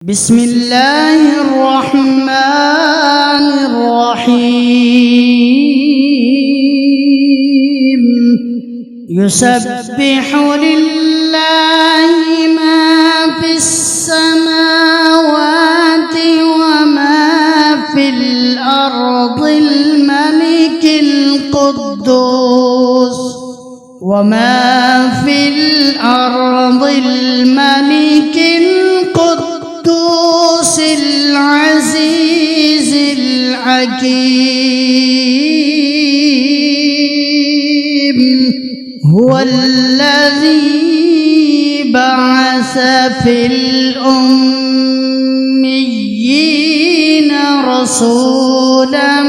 بسم الله الرحمن الرحيم يسبح لله ما في السماوات وما في الأرض الملك القدوس وما في الأرض الملك القدوس العزيز الحكيم هو الذي بعث في الأميين رسولا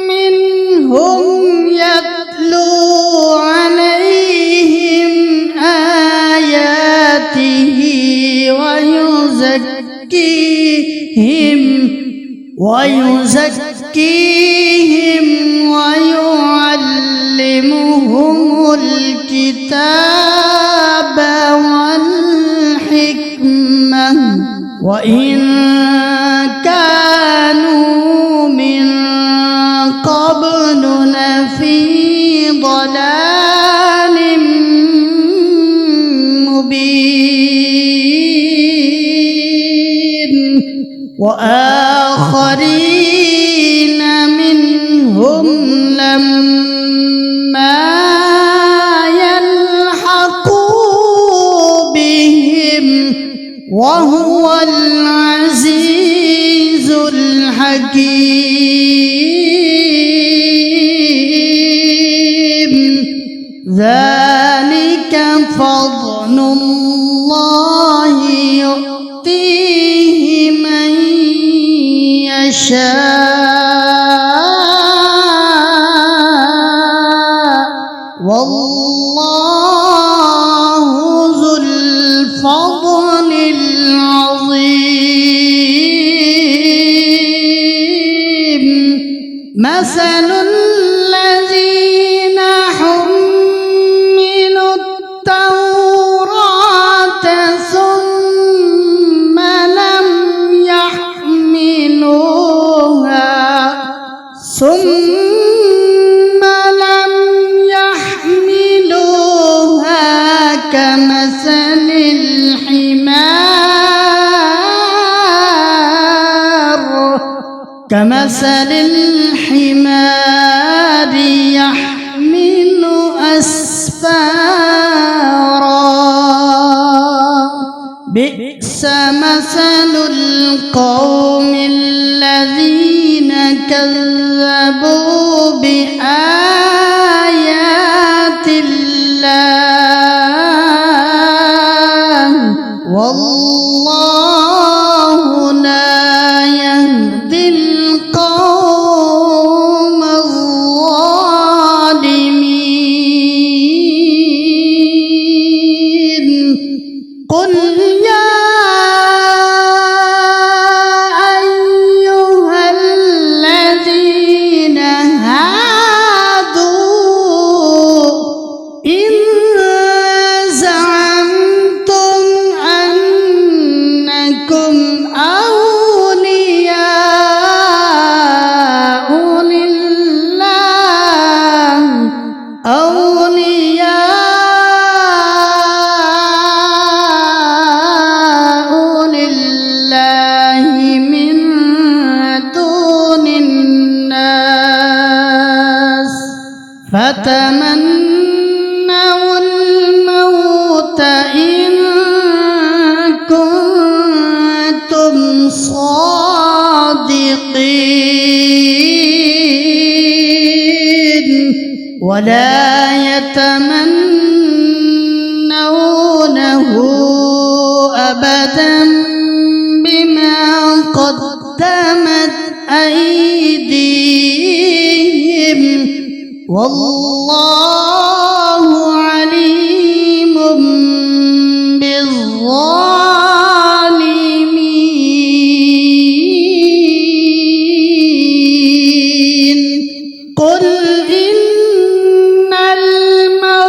منهم يتلو عليهم آياته ويزكيهم ويعلمهم الكتاب والحكمة وإن كانوا من قبل لفي ضلال مبين وآخرين منهم لما يلحقوا بهم وهو العزيز الحكيم ذلك فضل الله يؤتيه من يشاء والله ذو الفضل العظيم مثل الذين حملوا التوراة ثم لم يحملوها كمثل الحمار يحمل أسفارا بئس مثل القوم الذين كذبوا بآيات الله والله لا يهدي القوم الظالمين قل يا أيها الذين هادوا إن زعمتم أنكم أولياء لله من دون الناس فتمنوا الموت إن كنتم صادقين ولا يتمنونه أبدا بما قدمت أيديهم والله عليم بالظالمين قل إن الموت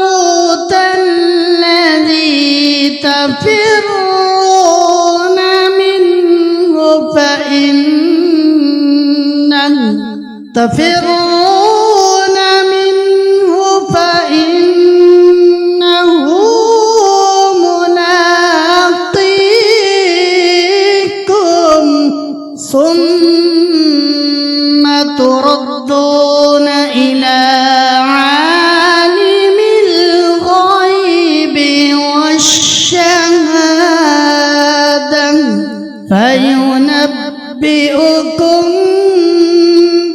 تفرون منه فإنه ملاقيكم ثم تردون إلى عالم الغيب والشهادة فينبئكم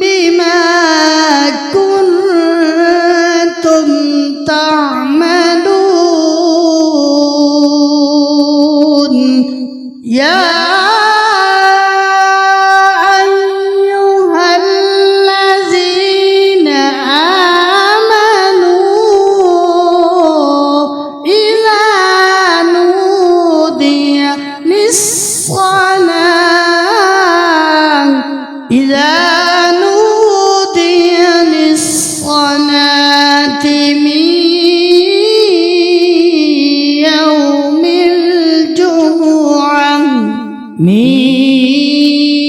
بما كنتم تعملون يا أيها الذين آمنوا إذا نودي للصلاة من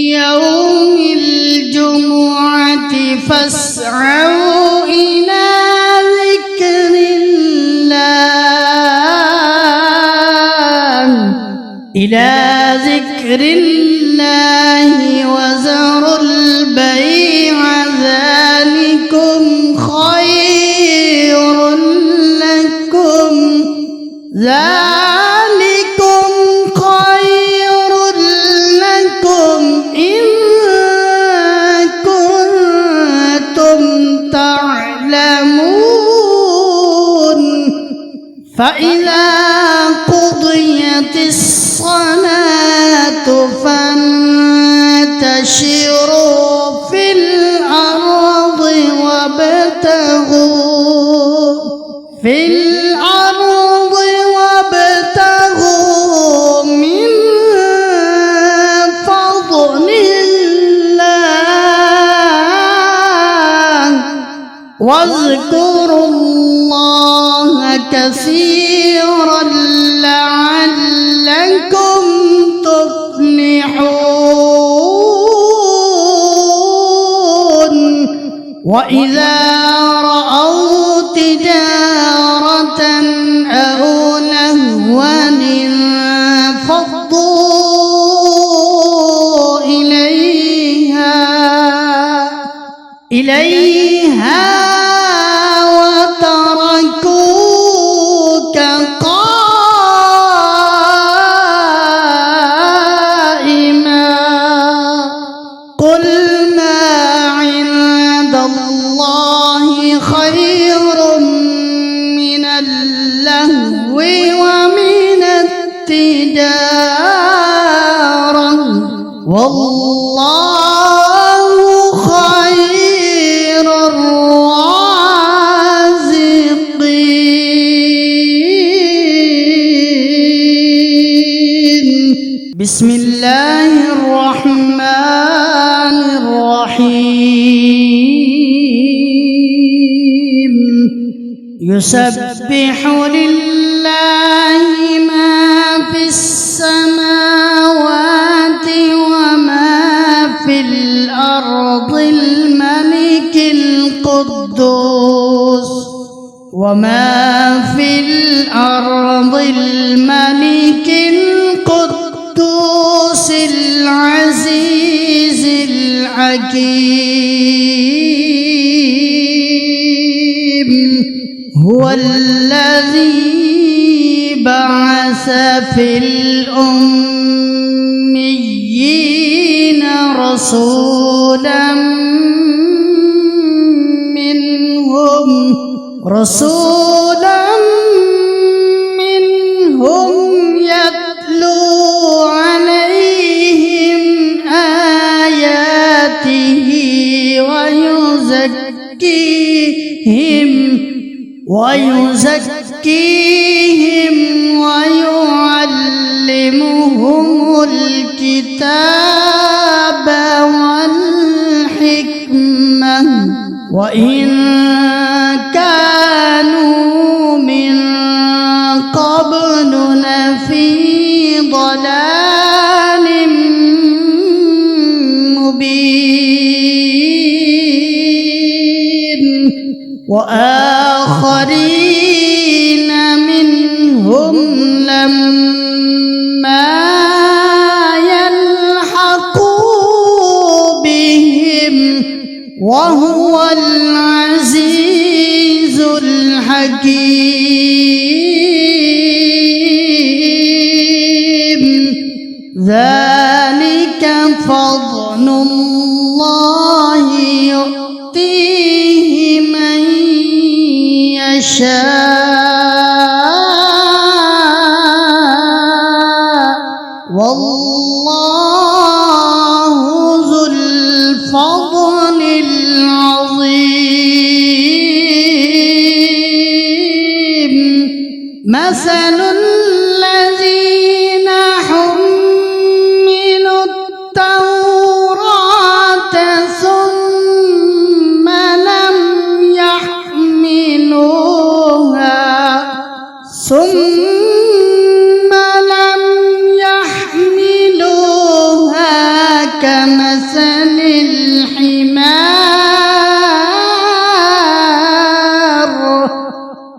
يوم الجمعة فاسعوا إلى ذكر الله وذروا البيع ذلكم خير لكم إن كنتم تعلمون فإذا قضيت الصلاة فانتشروا في الأرض وابتغوا من فضل الله واذكروا الله كثيرا لعلكم تفلحون وإذا رأوا تجارة أو لهوا انفضوا إليها وتركوك قائما قل ما عند الله خير من اللهو ومن التجارة والله خير الرازقين بسم الله الرحمن الرحيم يسبح لله ما في السماوات وما في الأرض الملك القدوس العزيز الحكيم هو الذي بعث في الأميين رسولا منهم يتلو عليهم آياته ويزكيهم ويعلمهم الكتاب والحكمة وإن كانوا من قبل لفي ضلال مبين آخرين منهم لما يلحقوا بهم وهو العزيز الحكيم ذلك فضل الله يؤتيه من يشاء والله ذو الفضل العظيم مثل الذين حملوا التوراة ثم لم يحملوها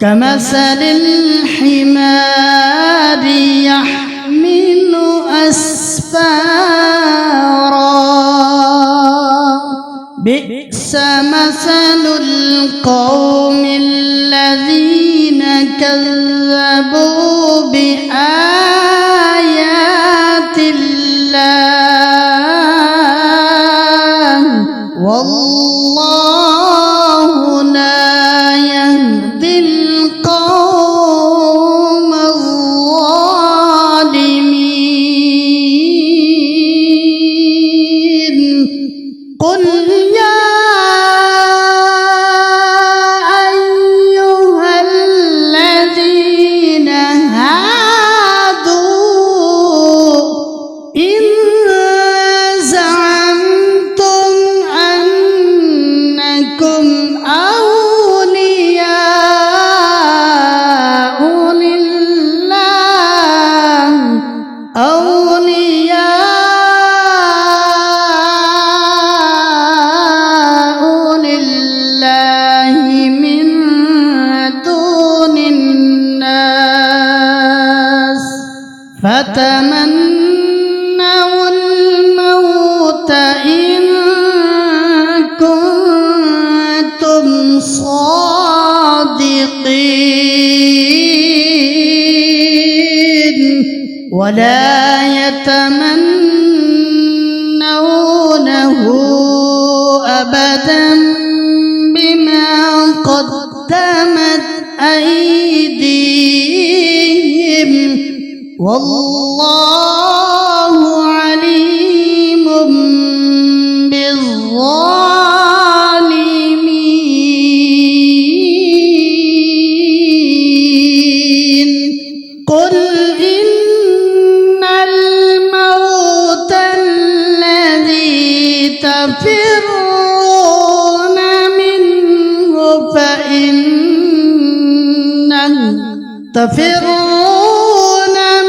كمثل الحمار يحمل أسفارا بئس مثل القوم الذين كذبوا بآيات الله والله لا يهدي القوم الظالمين قل يا أيها الذين هادوا إن زعمتم أنكم أولياء لله من دون الناس فتمنوا الموت إن كنتم صادقين ولا يتمنونه أبدا بما قدمت أيديهم والله عليم بالظالمين قل إن الموت الذي تفرون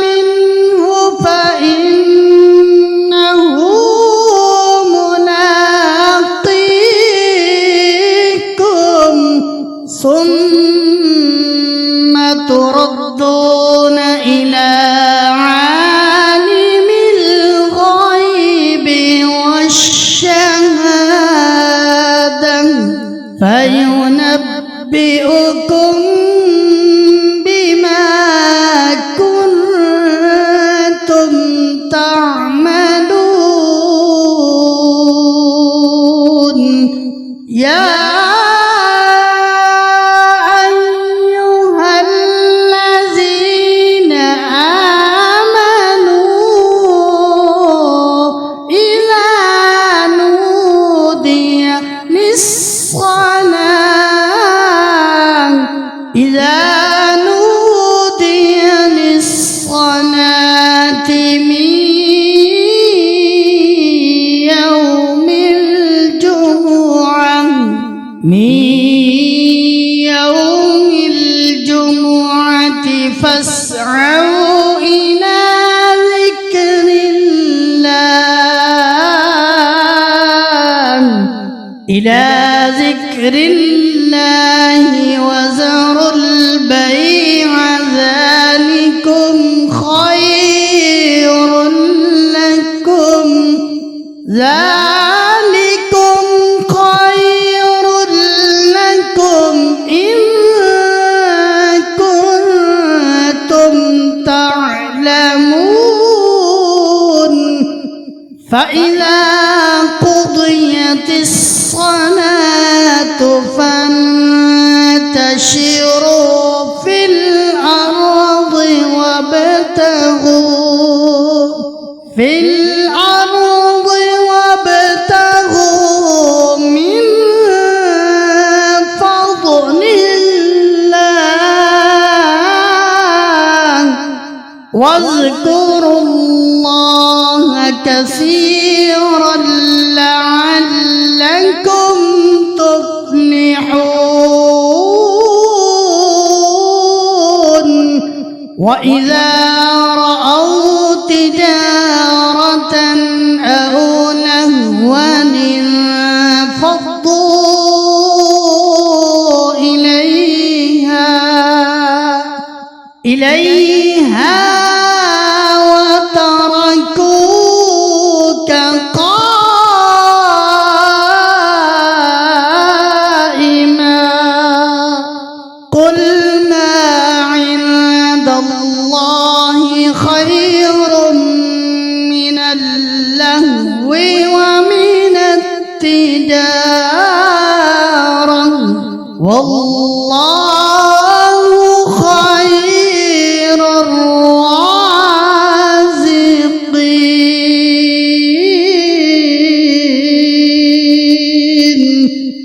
منه فإنه ملاقيكم ثم تردون إلى عالم الغيب والشهادة فينبئكم بما كنتم تعملون يا أيها الذين آمنوا إذا نودي للصلاة من يوم الجمعة فاسعوا إلى ذكر الله وذروا فإذا قضيت الصلاة فانتشروا في الأرض وابتغوا من فضل الله واذكروا الله كثيرا لعلكم تفلحون. وإذا رأوا تجارة أو لهوا انفضوا إليها